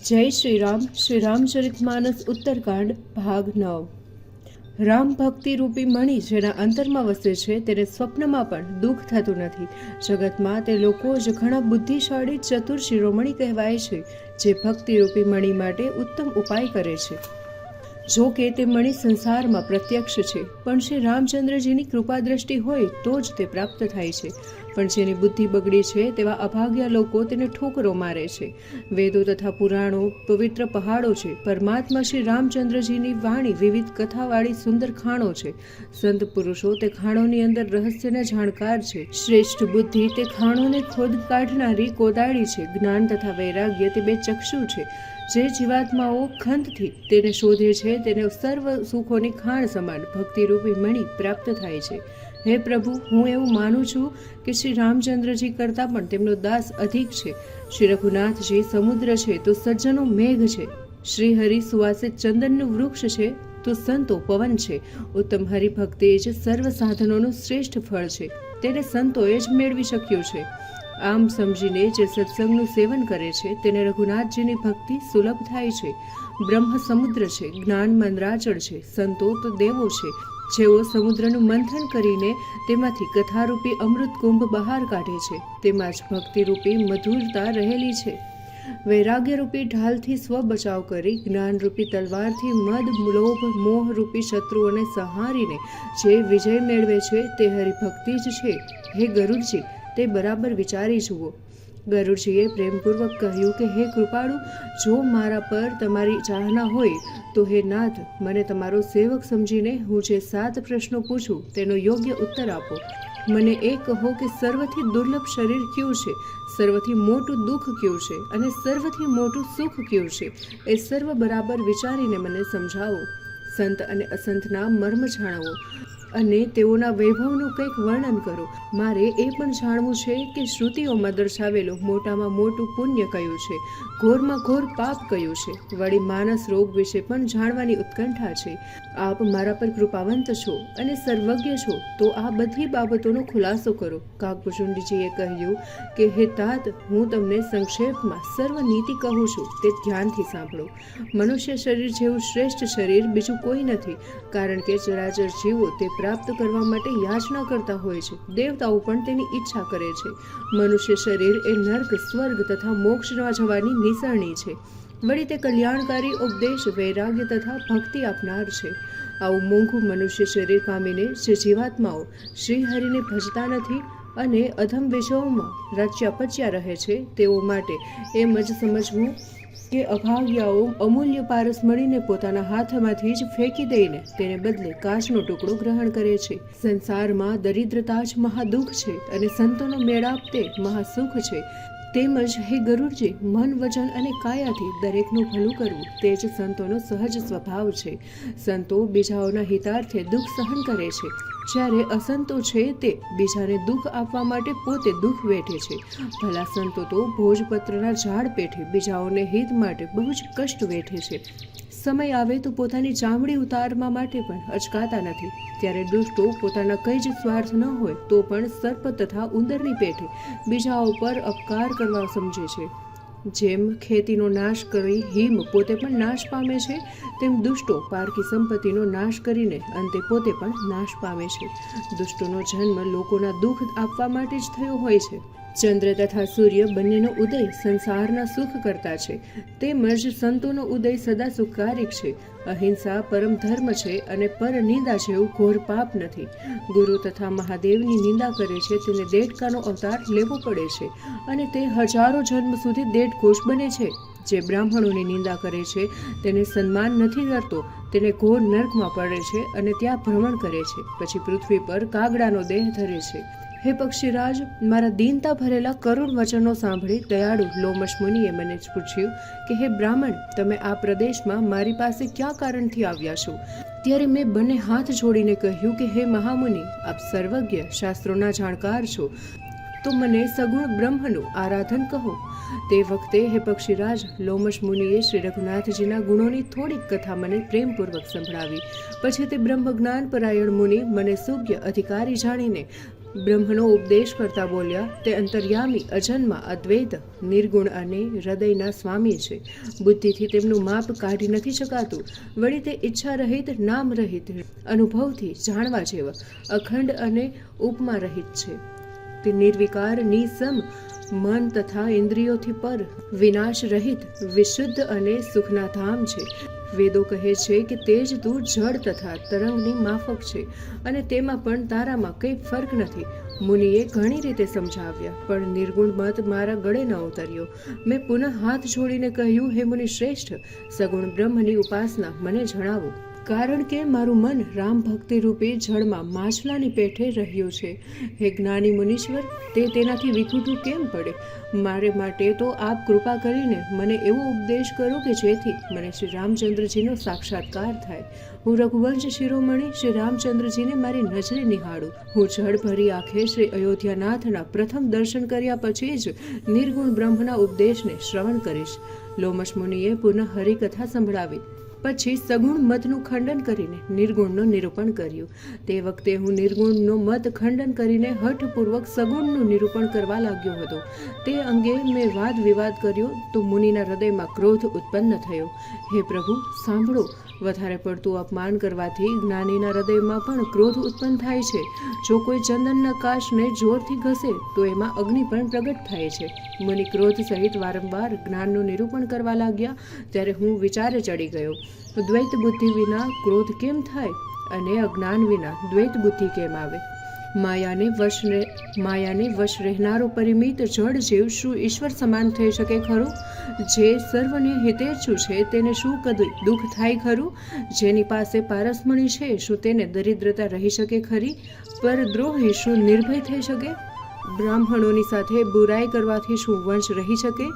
જય શ્રી રામ. શ્રી રામચરિતમાનસ ઉત્તરકાંડ ભાગ 9. રામ ભક્તિ રૂપી મણિ જેના અંતરમાં વસે છે તેને સ્વપ્નમાં પણ દુઃખ થતું નથી. જગતમાં તે લોકો જ ઘણા બુદ્ધિશાળી ચતુર શિરોમણી કહેવાય છે, જે ભક્તિ રૂપી મણિ માટે ઉત્તમ ઉપાય કરે છે. જો કે તે મણિ સંસારમાં પ્રત્યક્ષ છે, પણ શ્રી રામચંદ્રજીની કૃપા દ્રષ્ટિ હોય તો જ તે પ્રાપ્ત થાય છે. પણ જેની બુદ્ધિ બગડી છે તેવા અભાગ્યા લોકો તેને ઠોકરો મારે છે. વેદો તથા પુરાણો પવિત્ર પહાડો છે. પરમાત્મા શ્રી રામચંદ્રજીની વાણી વિવિધ કથાવાળી સુંદર ખાણો છે. સંત પુરુષો તે ખાણોની અંદર રહસ્યના જાણકાર છે. શ્રેષ્ઠ બુદ્ધિ તે ખાણોને ખોદ કાઢનારી કોદાળી છે. જ્ઞાન તથા વૈરાગ્ય તે બે ચક્ષુ છે. જે જીવાત્માઓ ખંતથી તેને શોધે છે તેને સર્વ સુખોની ખાણ સમાન ભક્તિરૂપી મણિ પ્રાપ્ત થાય છે. હે પ્રભુ, હું એવું માનું છું કે શ્રી રામચંદ્રજી કરતાં પણ તેમનો દાસ અધિક છે. શ્રી રઘુનાથજી સમુદ્ર છે તો સજ્જનો મેઘ છે. શ્રી હરિ સુવાસિત ચંદનનું વૃક્ષ છે તો સંતો પવન છે. ઉત્તમ હરિભક્તિ જ સર્વ સાધનોનું શ્રેષ્ઠ ફળ છે. તેને સંતોએ જ મેળવી શક્યું છે. આમ સમજીને જે સત્સંગનું સેવન કરે છે તેને રઘુનાથજીની ભક્તિ સુલભ થાય છે. બ્રહ્મ સમુદ્ર છે, જ્ઞાન મંદરાચળ છે, સંતો તો દેવો છે. જેઓ સમુદ્રનું મંથન કરીને તેમાંથી કથારૂપી અમૃત કુંભ બહાર કાઢે છે, તેમાં જ ભક્તિરૂપી મધુરતા રહેલી છે. વૈરાગ્યરૂપી ઢાલથી સ્વ બચાવ કરી જ્ઞાનરૂપી તલવારથી મદ લોભ મોહરૂપી શત્રુઓને સંહારીને જે વિજય મેળવે છે તે હરિભક્તિ જ છે. હે ગરુડજી, તે બરાબર વિચારી જુઓ. ગરુડજીએ પ્રેમપૂર્વક કહ્યું કે હે કૃપાળુ, જો મારા પર તમારી ચાહના હોય તો હે નાથ, મને તમારો સેવક સમજીને હું જે 7 પ્રશ્નો પૂછું તેનો યોગ્ય ઉત્તર આપો. મને એ કહો કે સર્વથી દુર્લભ શરીર કયું છે, સર્વથી મોટું દુઃખ કયું છે અને સર્વથી મોટું સુખ કયું છે, એ સર્વ બરાબર વિચારીને મને સમજાવો. સંત અને અસંતના મર્મ જાણવો અને તેઓના વૈભવનું કંઈક વર્ણન કરો. મારે એ પણ જાણવું છે કે શ્રુતિઓમાં દર્શાવેલું મોટામાં મોટું પુણ્ય કયું છે, ઘોરમાં ઘોર પાપ કયું છે. વળી માનસ રોગ વિશે પણ જાણવાની ઉત્કંઠા છે. આપ મારા પર કૃપાવંત છો અને સર્વજ્ઞ છો, તો આ બધી બાબતોનો ખુલાસો કરો. કાગભૂષુંડીજીએ કહ્યું કે હે તાત, હું તમને સંક્ષેપમાં સર્વ નીતિ કહું છું, તે ધ્યાનથી સાંભળો. મનુષ્ય શરીર જેવું શ્રેષ્ઠ શરીર બીજું કોઈ નથી, કારણ કે ચરાચર જીવો તે પ્રાપ્ત કરવા માટે યાચના કરતા હોય છે. દેવતાઓ પણ તેની ઈચ્છા કરે છે. મનુષ્ય શરીર એ નર્ક, સ્વર્ગ તથા મોક્ષમાં જવાની નિસરણી છે. વળી તે કલ્યાણકારી ઉપદેશ, વૈરાગ્ય તથા ભક્તિ આપનાર છે. આવું મોંઘું મનુષ્ય શરીર પામીને જે જીવાત્માઓ શ્રી હરિને ભજતા નથી અને અધમ વિષયોમાં રચ્યા પચ્યા રહે છે, તેઓ માટે એમ જ સમજવું કે અભાગ્યાઓ અમૂલ્ય પારસ મળીને પોતાના હાથમાંથી જ ફેંકી દઈને તેને બદલે કાચનો ટુકડો ગ્રહણ કરે છે. સંસારમાં દરિદ્રતા જ મહાદુઃખ છે અને સંતોનો મેળાપ તે મહાસુખ છે. તેમજ હે ગરુડજી, મન વચન અને કાયાથી દરેકનું ભલું કરવું તે જ સંતોનો સહજ સ્વભાવ છે. સંતો બીજાઓના હિતાર્થે દુઃખ સહન કરે છે, જ્યારે અસંતો છે તે બીજાને દુઃખ આપવા માટે પોતે દુઃખ વેઠે છે. ભલા સંતો તો ભોજપત્રના ઝાડ પેઠે બીજાઓને હિત માટે બહુ જ કષ્ટ વેઠે છે. સમય આવે તો પોતાની ચામડી ઉતારવા માટે પણ અચકાતા નથી. ત્યારે દુષ્ટો પોતાના કંઈ જ સ્વાર્થ ન હોય તો પણ સર્પ તથા ઉંદરની પેઠે બીજાઓ પર અપકાર કરવા સમજે છે. જેમ ખેતીનો નાશ કરી હિમ પોતે પણ નાશ પામે છે, તેમ દુષ્ટો પારકી સંપત્તિનો નાશ કરીને અંતે પોતે પણ નાશ પામે છે. દુષ્ટોનો જન્મ લોકોના દુઃખ આપવા માટે જ થયો હોય છે. ચંદ્ર તથા સૂર્ય બંનેનો ઉદય સંસારના સુખ કરતા છે, તેમજ સંતોનો ઉદય સદા સુખકારિક છે. અહિંસા પરમ ધર્મ છે અને પર નિંદા જેવું ઘોર પાપ નથી. ગુરુ તથા મહાદેવની નિંદા કરે છે તેને દેડકાનો અવતાર લેવો પડે છે અને તે હજારો જન્મ સુધી દેડઘોષ બને છે. જે બ્રાહ્મણોની નિંદા કરે છે તેને સન્માન નથી કરતો, તેને ઘોર નર્કમાં પડે છે અને ત્યાં ભ્રમણ કરે છે. પછી પૃથ્વી પર કાગડાનો દેહ ધરે છે. હે પક્ષીરાજ, મારા દીનતા ભરેલા કરુણ વચનો સાંભળી દયાળુ લોમશ મુનિએ મને જ પૂછ્યું કે હે બ્રાહ્મણ, તમે આ પ્રદેશમાં મારી પાસે કયા કારણથી આવ્યા છો? ત્યારે મેં બંને હાથ જોડીને કહ્યું કે હે મહામુનિ, આપ સર્વજ્ઞ શાસ્ત્રોના જાણકાર છો, તો મને સગુણ બ્રહ્મનું આરાધન કહો. તે વખતે હે પક્ષીરાજ, લોમશ મુનિએ શ્રી રઘુનાથજીના ગુણોની થોડીક કથા મને પ્રેમપૂર્વક સંભળાવી. પછી તે બ્રહ્મજ્ઞાન પરાયણ મુનિ મને સુજ્ઞ અધિકારી જાણીને બ્રહ્મનો ઉપદેશ કરતા બોલ્યા, તે અંતર્યામી, અજન્મા, અદ્વૈત, નિર્ગુણ અને હૃદયના સ્વામી છે. બુદ્ધિથી તેમનું માપ કાઢી નથી શકાતું. વળી તે ઈચ્છા રહિત, નામ રહિત, અનુભવથી જાણવા જેવા, અખંડ અને ઉપમા રહિત છે. તે નિર્વિકાર, નિસમ, મન તથા ઇન્દ્રિયોથી પર, વિનાશ રહિત, વિશુદ્ધ અને સુખના ધામ છે. વેદો કહે છે કે તેજ તું જળ તથા તરંગની માફક છે અને તેમાં પણ તારામાં કંઈ ફર્ક નથી. મુનિએ ઘણી રીતે સમજાવ્યા, પણ નિર્ગુણ મત મારા ગળે ન ઉતર્યો. મેં પુનઃ હાથ જોડીને કહ્યું, હે મુનિ શ્રેષ્ઠ, સગુણ બ્રહ્મની ઉપાસના મને જણાવો. કારણ કે મારું મન રામ ભક્તિ રૂપી જળમાં માછલાની પેઠે રહ્યું છે. હે જ્ઞાની મુનીશ્વર, તે તેનાથી વિખૂટું કેમ પડે? મારે માટે તો આપ કૃપા કરીને મને એવો ઉપદેશ કરો કે જેથી મને શ્રી રામચંદ્રજીનો સાક્ષાત્કાર થાય. હું રઘુવંશ શિરોમણી શ્રી રામચંદ્રજીને મારી નજરે નિહાળું. હું જળ ભરી આંખે શ્રી અયોધ્યાનાથના પ્રથમ દર્શન કર્યા પછી જ નિર્ગુણ બ્રહ્મના ઉપદેશને શ્રવણ કરીશ. લોમશ મુનિએ પુનઃ હરિકથા સંભળાવી. પછી સગુણ મતનું ખંડન કરીને નિર્ગુણનું નિરૂપણ કર્યું. તે વખતે હું નિર્ગુણનો મત ખંડન કરીને હઠપૂર્વક સગુણનું નિરૂપણ કરવા લાગ્યો હતો. તે અંગે મેં વાદ વિવાદ કર્યો તો મુનિના હૃદયમાં ક્રોધ ઉત્પન્ન થયો. હે પ્રભુ, સાંભળો, વધારે પડતું અપમાન કરવાથી જ્ઞાનીના હૃદયમાં પણ ક્રોધ ઉત્પન્ન થાય છે. જો કોઈ ચંદનના કાશને જોરથી ઘસે તો એમાં અગ્નિ પણ પ્રગટ થાય છે. મુનિ ક્રોધ સહિત વારંવાર જ્ઞાનનું નિરૂપણ કરવા લાગ્યા. ત્યારે હું વિચારે ચડી ગયો, દ્વૈત બુદ્ધિ વિના ક્રોધ કેમ થાય અને અજ્ઞાન વિના દ્વૈત બુદ્ધિ કેમ આવે? માયાને વશ રહેનારો પરિમિત જળ જીવ શું ઈશ્વર સમાન થઈ શકે ખરો? જે સર્વને હિતેચ્છુ છે તેને શું કદી દુઃખ થાય ખરું? જેની પાસે પારસમણી છે શું તેને દરિદ્રતા રહી શકે ખરી? પરદ્રોહી શું નિર્ભય થઈ શકે? બ્રાહ્મણોની સાથે બુરાઈ કરવાથી શું વંશ રહી શકે?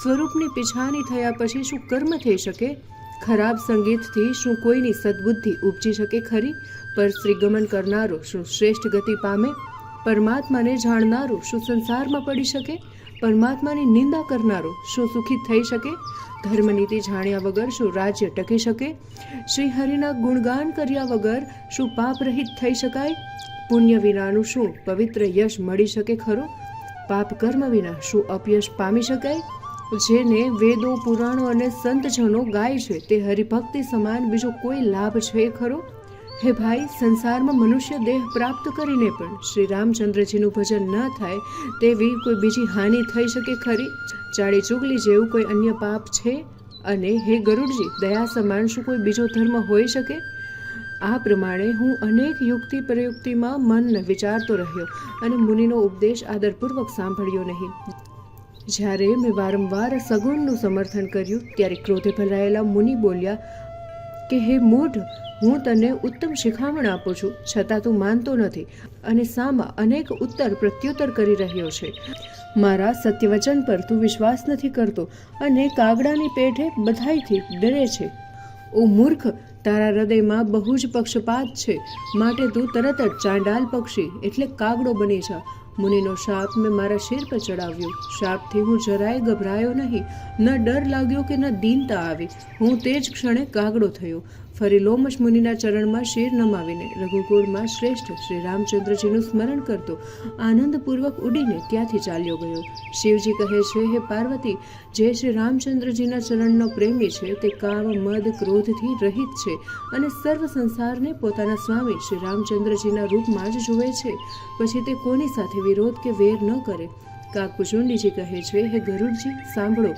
સ્વરૂપની પીછાની થયા પછી શું કર્મ થઈ શકે? ખરાબ સંગીતથી શું કોઈની સદબુદ્ધિ ઉપજી શકે ખરી? પર શ્રીગમન કરનારો શું શ્રેષ્ઠ ગતિ પામે? પરમાત્માને જાણનારો શું સંસારમાં પડી શકે? પરમાત્માની નિંદા કરનારો શું સુખી થઈ શકે? ધર્મનીતિ જાણ્યા વગર શું રાજ્ય ટકી શકે? શ્રી હરિના ગુણગાન કર્યા વગર શું પાપ રહિત થઈ શકાય? પુણ્ય વિનાનું શું પવિત્ર યશ મળી શકે ખરો? પાપ કર્મ વિના શું અપયશ પામી શકાય? જેને વેદો, પુરાણો અને સંતજનો ગાય છે તે હરિભક્તિ સમાન બીજો કોઈ લાભ છે ખરો? હે ભાઈ, સંસારમાં મનુષ્ય દેહ પ્રાપ્ત કરીને પણ શ્રી રામચંદ્રજીનું ભજન ન થાય તેવી કોઈ બીજી હાનિ થઈ શકે ખરી? ચાળી ચુગલી જેવું કોઈ અન્ય પાપ છે? અને હે ગરુડજી, દયા સમાન શું કોઈ બીજો ધર્મ હોઈ શકે? આ પ્રમાણે હું અનેક યુક્તિ પ્રયુક્તિમાં મનને વિચારતો રહ્યો અને મુનિનો ઉપદેશ આદરપૂર્વક સાંભળ્યો નહીં. જ્યારે મેં વારંવાર સગુણનું સમર્થન કર્યું ત્યારે ક્રોધે ભરાયેલા મુનિ બોલ્યા કે હે મૂઢ, હું તને ઉત્તમ શિખામણ આપું છું, છતાં તું માનતો નથી અને સામા અનેક ઉત્તર પ્રત્યુત્તર કરી રહ્યો છે. મારા સત્યવચન પર તું વિશ્વાસ નથી કરતો અને કાગડાની પેઠે બધાયથી ડરે છે. ઓ મૂર્ખ, તારા હૃદયમાં બહુ જ પક્ષપાત છે, માટે તું તરત જ ચાંડાલ પક્ષી એટલે કાગડો બની જા. મુનિનો શાપ મેં મારા શિર પર ચડાવ્યો. શાપથી હું જરાય ગભરાયો નહીં, ન ડર લાગ્યો કે ન દીનતા આવી. હું તે જ ક્ષણે કાગડો થયો. ફરી લોમશ મુનિના ચરણમાં શિર નમાવીને રઘુકુળમાં શ્રેષ્ઠ શ્રી રામચંદ્રજીનું સ્મરણ કરતો આનંદપૂર્વક ઉડીને ત્યાંથી ચાલ્યો ગયો. શિવજી કહે છે, હે પાર્વતી, જે શ્રી રામચંદ્રજીના ચરણનો પ્રેમી છે તે કામ, મદ, ક્રોધથી રહિત છે અને સર્વ સંસારને પોતાના સ્વામી શ્રી રામચંદ્રજીના રૂપમાં જ જુએ છે. પછી તે કોની સાથે વિરોધ કે વેર ન કરે. કાકભુજુંડીજી કહે છે, હે ગરુડજી, સાંભળો,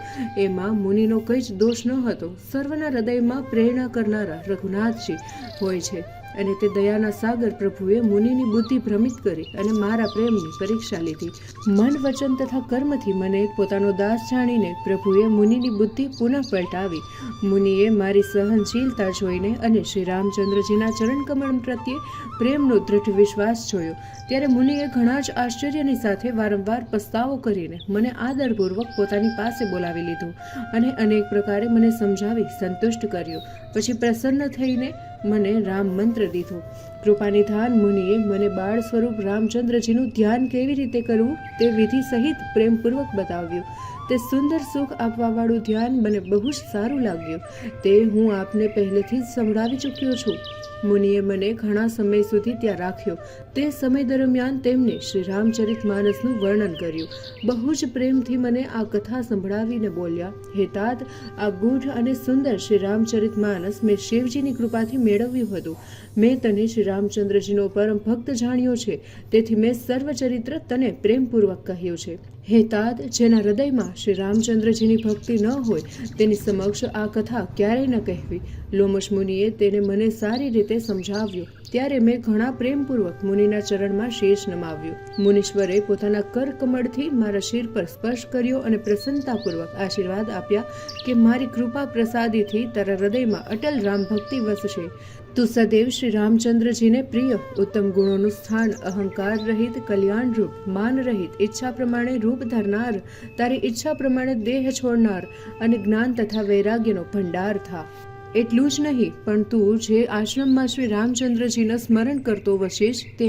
એમાં મુનિનો કંઈ જ દોષ ન હતો. સર્વના હૃદયમાં પ્રેરણા કરનારા રઘુનાથજી હોય છે અને તે દયાના સાગર પ્રભુએ મુનિની બુદ્ધિ ભ્રમિત કરી અને મારા પ્રેમની પરીક્ષા લીધી. મન, વચન તથા કર્મથી મને પોતાનો દાસ જાણીને પ્રભુએ મુનિની બુદ્ધિ પુનઃ પલટાવી. મુનિએ મારી સહનશીલતા જોઈને અને શ્રી રામચંદ્રજીના ચરણકમળ પ્રત્યે પ્રેમનો દૃઢ વિશ્વાસ જોયો ત્યારે મુનિએ ઘણા જ આશ્ચર્યની સાથે વારંવાર પસ્તાવો કરીને મને આદરપૂર્વક પોતાની પાસે બોલાવી લીધો અને અનેક પ્રકારે મને સમજાવી સંતુષ્ટ કર્યો. પછી પ્રસન્ન થઈને મને રામ મંત્ર દીધો. કૃપાનિધાન મુનિએ મને બાળ સ્વરૂપ રામચંદ્રજીનું ધ્યાન કેવી રીતે કરવું તે વિધિ સહિત પ્રેમપૂર્વક બતાવ્યું. તે સુંદર સુખ આપવાવાળું ધ્યાન મને બહુ જ સારું લાગ્યું. તે હું આપને પહેલેથી જ સંભળાવી ચૂક્યો છું. મુનિએ મને ઘણા સમય સુધી ત્યાં રાખ્યો. તે સમય દરમિયાન તેમને શ્રી રામચરિતમાનસનું વર્ણન કર્યું. બહુ જ પ્રેમથી મને આ કથા સંભળાવીને બોલ્યા, હે તાત, આ ગૂઢ અને સુંદર શ્રી રામચરિતમાનસ મેં શિવજીની કૃપાથી મેળવ્યું હતું. મેં તને શ્રી રામચંદ્રજીનો પરમ ભક્ત જાણ્યો છે, તેથી મેં સર્વચરિત્ર તને પ્રેમપૂર્વક કહ્યું છે. હે તાત, જેના હૃદયમાં શ્રી રામચંદ્રજીની ભક્તિ ન હોય તેની સમક્ષ આ કથા ક્યારેય ન કહેવી. લોમશ મુનિએ તેને મને સારી રીતે સમજાવ્યો. ત્યારે મેં ઘણા પ્રેમપૂર્વક મુનિના ચરણમાં શીશ નમાવ્યું. મુનીશ્વરે પોતાના કરકમળથી મારા શિર પર સ્પર્શ કર્યો અને પ્રસન્નતાપૂર્વક આશીર્વાદ આપ્યા કે મારી કૃપા પ્રસાદીથી તારા હૃદયમાં અટલ રામ ભક્તિ વસશે. તું સદૈવ શ્રી રામચંદ્રજીને પ્રિય, ઉત્તમ ગુણોનું સ્થાન, અહંકાર રહિત, કલ્યાણ રૂપ, માન રહિત, ઈચ્છા પ્રમાણે રૂપ ધરનાર, તારી ઈચ્છા પ્રમાણે દેહ છોડનાર અને જ્ઞાન તથા વૈરાગ્યનો ભંડાર થા. એટલું જ નહીં, પણ તું જે આશ્રમમાં શ્રી રામચંદ્રજીના સ્મરણ કરતો વસીશ તે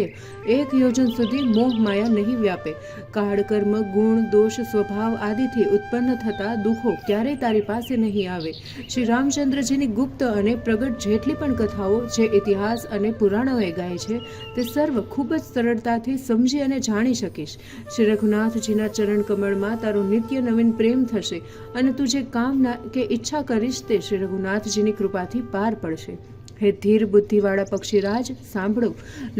1 યોજન સુધી મોહ માયા નહીં વ્યાપે. કાળ, કર્મ, ગુણ, દોષ, સ્વભાવ આદિથી ઉત્પન્ન થતા દુઃખો ક્યારેય તારી પાસે નહીં આવે. શ્રી રામચંદ્રજીની ગુપ્ત અને પ્રગટ જેટલી પણ કથાઓ જે ઇતિહાસ અને પુરાણોએ ગાય છે તે સર્વ ખૂબ જ સરળતાથી સમજી અને જાણી શકીશ. શ્રી રઘુનાથજીના ચરણ કમળમાં તારો નિત્ય નવીન પ્રેમ થશે અને તું જે કામ કે ઈચ્છા કરીશ તે શ્રી રઘુનાથજીની કૃપાથી પાર પડશે. હે ધીર બુદ્ધિવાળા પક્ષીરાજ, સાંભળો.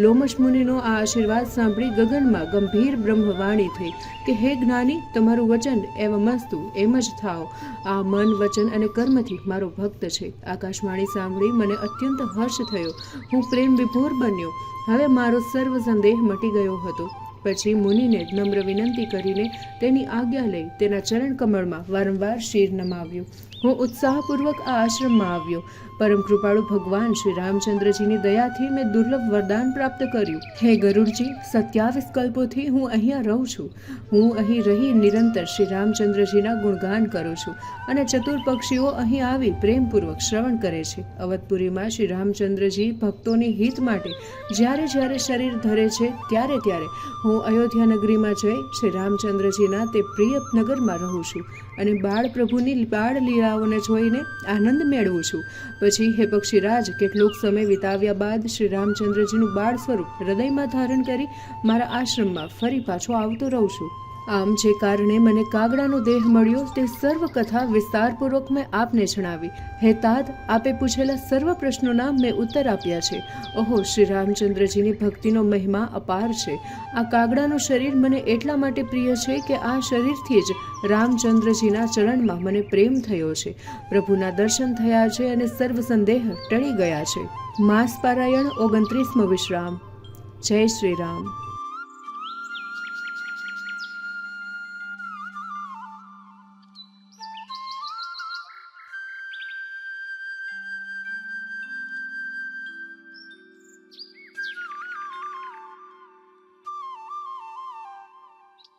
લોમશ મુનિનો આ આશીર્વાદ સાંભળી ગગનમાં ગંભીર બ્રહ્મવાણી થઈ કે હે જ્ઞાની, તમારું વચન એવમસ્તુ, એમ જ થાઓ. આ મન, વચન અને કર્મથી મારો ભક્ત છે. આકાશવાણી સાંભળી મને અત્યંત હર્ષ થયો. હું પ્રેમ વિભોર બન્યો. હવે મારો સર્વ સંદેહ મટી ગયો હતો. પછી મુનિને નમ્ર વિનંતી કરીને તેની આજ્ઞા લઈ તેના ચરણ કમળમાં વારંવાર શિર નમાવ્યું. હું ઉત્સાહપૂર્વક આ આશ્રમમાં આવ્યો. પરમ કૃપાળુ ભગવાન શ્રી રામચંદ્રજીની દયાથી મેં દુર્લભ વરદાન પ્રાપ્ત કર્યું. હે ગરુડજી, 27 કલ્પોથી હું અહીંયા રહું છું. હું અહીં રહી નિરંતર શ્રી રામચંદ્રજીના ગુણગાન કરું છું અને ચતુર પક્ષીઓ અહીં આવી પ્રેમપૂર્વક શ્રવણ કરે છે. અવધપુરીમાં શ્રી રામચંદ્રજી ભક્તોની હિત માટે જ્યારે જ્યારે શરીર ધરે છે ત્યારે ત્યારે હું અયોધ્યા નગરીમાં જઈ શ્રી રામચંદ્રજીના તે પ્રિય નગરમાં રહું છું અને બાળ પ્રભુની બાળ લીલાઓને જોઈને આનંદ મેળવું છું. પછી હે પક્ષીરાજ, કેટલોક સમય વિતાવ્યા બાદ શ્રી રામચંદ્રજીનું બાળ સ્વરૂપ હૃદયમાં ધારણ કરી મારા આશ્રમમાં ફરી પાછો આવતો રહું છું. આમ જે કારણે મને કાગડાનો દેહ મળ્યો તે સર્વ કથા વિસ્તારપૂર્વક મેં આપને જણાવી. હે તાત, આપે પૂછેલા સર્વ પ્રશ્નોના મેં ઉત્તર આપ્યા છે. ઓહો, શ્રી રામચંદ્રજીની ભક્તિનો મહિમા અપાર છે. આ કાગડાનું શરીર મને એટલા માટે પ્રિય છે કે આ શરીરથી જ રામચંદ્રજીના ચરણમાં મને પ્રેમ થયો છે. પ્રભુના દર્શન થયા છે અને સર્વ સંદેહ ટળી ગયા છે. માસ પારાયણ 29મો વિશ્રામ. જય શ્રી રામ.